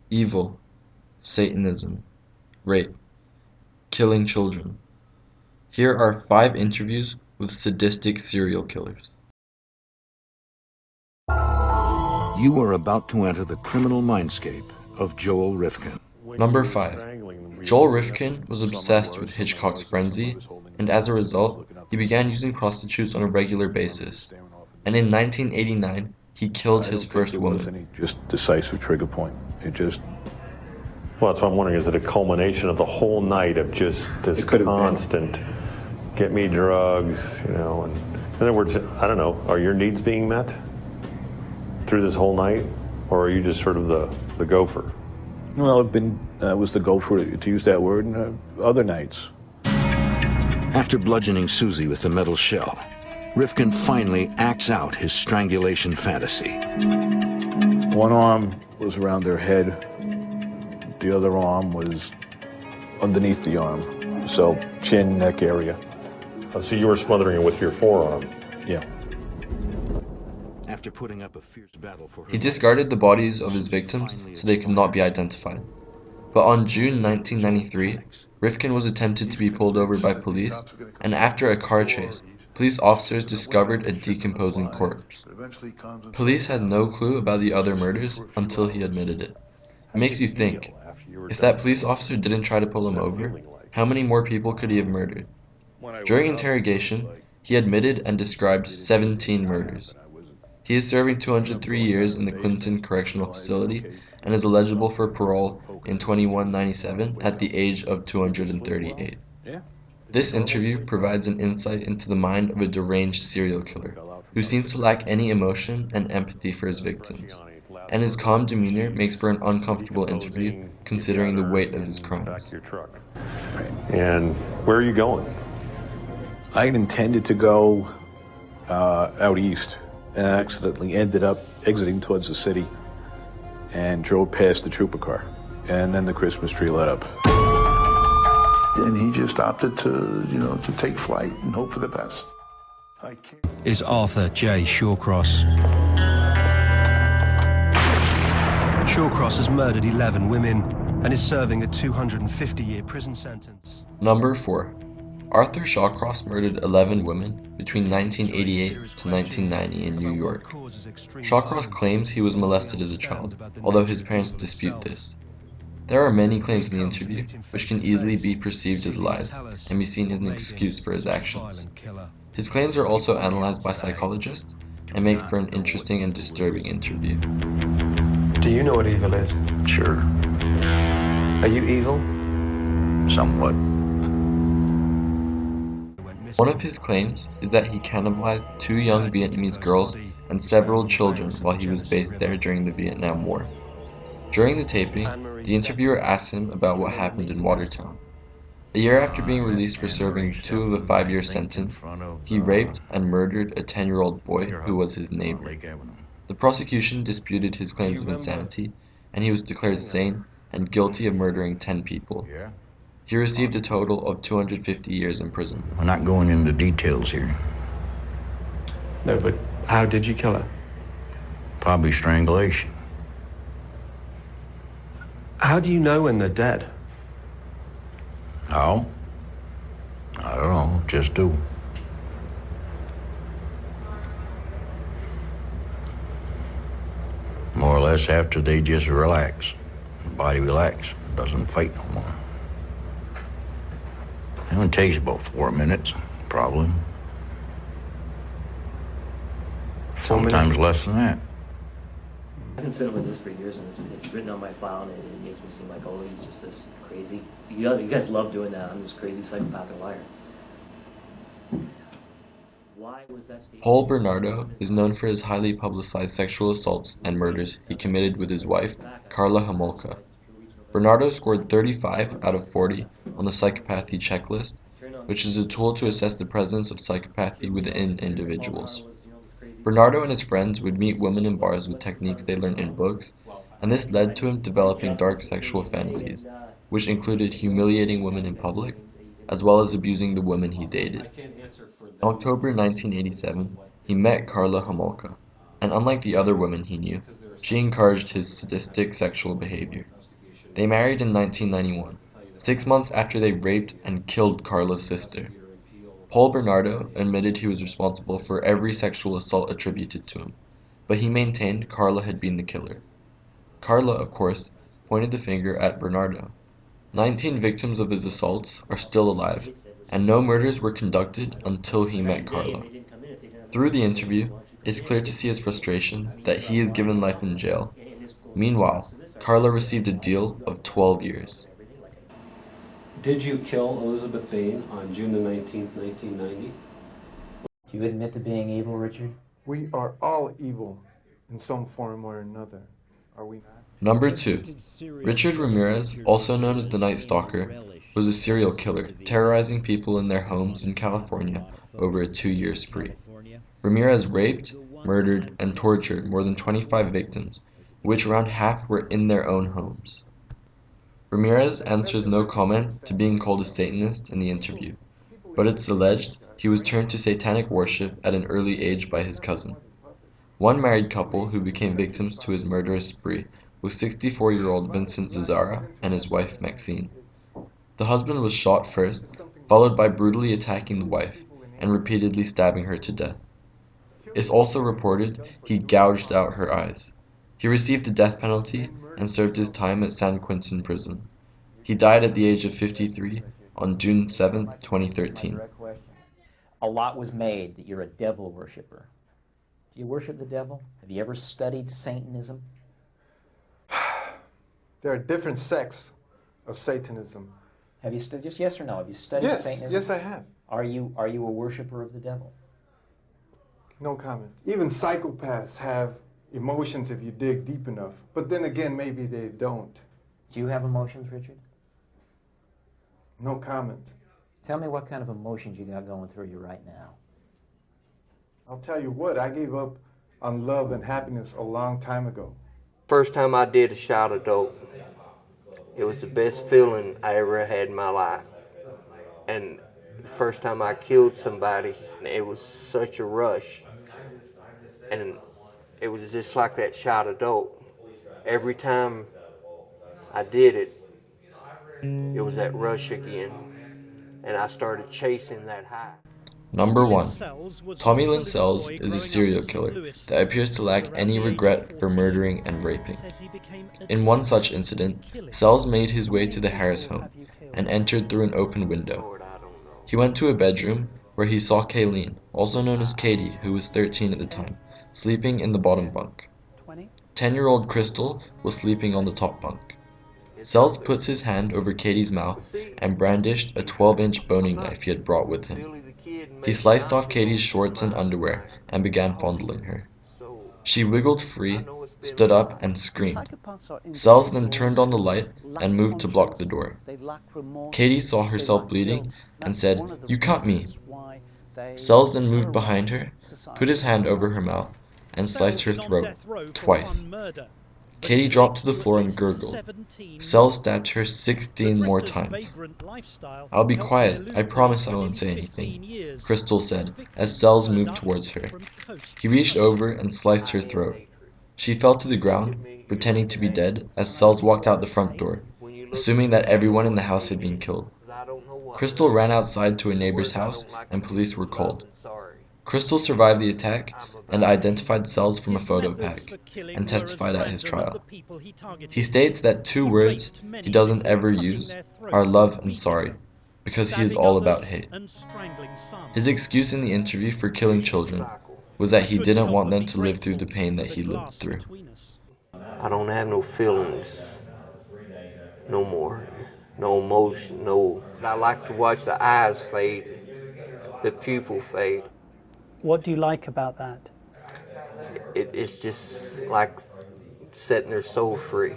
evil, Satanism, rape, killing children. Here are 5 interviews with sadistic serial killers. You are about to enter the criminal mindscape of Joel Rifkin. Number 5. Joel Rifkin was obsessed with Hitchcock's Frenzy, and as a result, he began using prostitutes on a regular basis. And in 1989, he killed his first woman. Just decisive trigger point. Well, that's what I'm wondering. Is it a culmination of the whole night of just this constant, get me drugs, and in other words, I don't know, are your needs being met through this whole night, or are you just sort of the gopher? Well, was the gopher, to use that word, other nights. After bludgeoning Susie with the metal shell, Rifkin finally acts out his strangulation fantasy. One arm was around her head. The other arm was underneath the arm. So chin, neck area. Oh, so you were smothering it with your forearm? Yeah. After putting up a fierce battle for her He discarded the bodies of his victims so they could not be identified. But on June 1993, Rifkin was attempted to be pulled over by police, and after a car chase, police officers discovered a decomposing corpse. Police had no clue about the other murders until he admitted it. It makes you think, if that police officer didn't try to pull him over, how many more people could he have murdered? During interrogation, he admitted and described 17 murders. He is serving 203 years in the Clinton Correctional Facility and is eligible for parole in 2197 at the age of 238. This interview provides an insight into the mind of a deranged serial killer who seems to lack any emotion and empathy for his victims, and his calm demeanor makes for an uncomfortable interview considering the weight of his crimes. And where are you going? I had intended to go out east, and I accidentally ended up exiting towards the city and drove past the trooper car. And then the Christmas tree lit up. And he just opted to take flight and hope for the best. Is Arthur J. Shawcross. Shawcross has murdered 11 women and is serving a 250-year prison sentence. Number 4. Arthur Shawcross murdered 11 women between 1988 to 1990 in New York. Shawcross claims he was molested as a child, although his parents dispute this. There are many claims in the interview which can easily be perceived as lies and be seen as an excuse for his actions. His claims are also analyzed by psychologists and make for an interesting and disturbing interview. Do you know what evil is? Sure. Are you evil? Somewhat. One of his claims is that he cannibalized 2 young Vietnamese girls and several children while he was based there during the Vietnam War. During the taping, the interviewer asked him about what happened in Watertown. A year after being released for serving 2 of a 5-year sentence, he raped and murdered a 10-year-old boy who was his neighbor. The prosecution disputed his claims of insanity, and he was declared sane and guilty of murdering 10 people. He received a total of 250 years in prison. We're not going into details here. No, but how did you kill her? Probably strangulation. How do you know when they're dead? How? I don't know, just do. More or less after they just relax. The body relaxes, doesn't fight no more. It only takes about 4 minutes, probably. 4 minutes? Sometimes less than that. I've been sitting with this for years, and it's written on my file, and it makes me seem like, oh, he's just this crazy. You guys love doing that. I'm this crazy psychopath or liar. Why was that statement? Paul Bernardo is known for his highly publicized sexual assaults and murders he committed with his wife, Karla Homolka. Bernardo scored 35 out of 40 on the psychopathy checklist, which is a tool to assess the presence of psychopathy within individuals. Bernardo and his friends would meet women in bars with techniques they learned in books, and this led to him developing dark sexual fantasies, which included humiliating women in public, as well as abusing the women he dated. In October 1987, he met Karla Homolka, and unlike the other women he knew, she encouraged his sadistic sexual behavior. They married in 1991, 6 months after they raped and killed Carla's sister. Paul Bernardo admitted he was responsible for every sexual assault attributed to him, but he maintained Carla had been the killer. Carla, of course, pointed the finger at Bernardo. 19 victims of his assaults are still alive, and no murders were conducted until he met Carla. Through the interview, it's clear to see his frustration that he is given life in jail. Meanwhile, Carla received a deal of 12 years. Did you kill Elizabeth Bain on June the 19th, 1990? Do you admit to being evil, Richard? We are all evil in some form or another, are we not? Number 2. Richard Ramirez, also known as the Night Stalker, was a serial killer terrorizing people in their homes in California over a 2-year spree. Ramirez raped, murdered, and tortured more than 25 victims, which around half were in their own homes. Ramirez answers no comment to being called a Satanist in the interview, but it's alleged he was turned to satanic worship at an early age by his cousin. One married couple who became victims to his murderous spree was 64-year-old Vincent Zazzara and his wife Maxine. The husband was shot first, followed by brutally attacking the wife and repeatedly stabbing her to death. It's also reported he gouged out her eyes. He received the death penalty and served his time at San Quentin prison. He died at the age of 53 on June 7, 2013. A lot was made that you're a devil worshiper. Do you worship the devil? Have you ever studied Satanism? There are different sects of Satanism. Have you studied, just yes or no, have you studied Satanism? Yes, I have. Are you a worshiper of the devil? No comment. Even psychopaths have emotions if you dig deep enough. But then again, maybe they don't. Do you have emotions, Richard? No comment. Tell me what kind of emotions you got going through you right now. I'll tell you what, I gave up on love and happiness a long time ago. First time I did a shot of dope, it was the best feeling I ever had in my life. And the first time I killed somebody, it was such a rush. And it was just like that shot of dope. Every time I did it, it was that rush again. And I started chasing that high. Number 1. Tommy Lynn Sells is a serial killer that appears to lack any regret for murdering and raping. In one such incident, Sells made his way to the Harris home and entered through an open window. He went to a bedroom where he saw Kayleen, also known as Katie, who was 13 at the time, sleeping in the bottom bunk. 10-year-old Crystal was sleeping on the top bunk. Sells puts his hand over Katie's mouth and brandished a 12-inch boning knife he had brought with him. He sliced off Katie's shorts and underwear and began fondling her. She wiggled free, stood up, and screamed. Sells then turned on the light and moved to block the door. Katie saw herself bleeding and said, "You cut me." Sells then moved behind her, put his hand over her mouth, and sliced her throat twice. Katie dropped to the floor and gurgled. Sells stabbed her 16 more times. "I'll be quiet, I promise I won't say anything," Crystal said as Sells moved towards her. He reached over and sliced her throat. She fell to the ground, pretending to be dead as Sells walked out the front door, assuming that everyone in the house had been killed. Crystal ran outside to a neighbor's house and police were called. Crystal survived the attack and identified Sells from a photo pack and testified at his trial. He states that 2 words he doesn't ever use are love and sorry, because he is all about hate. His excuse in the interview for killing children was that he didn't want them to live through the pain that he lived through. I don't have no feelings no more, no emotion, no. I like to watch the eyes fade, the pupil fade. What do you like about that? It's just like setting their soul free.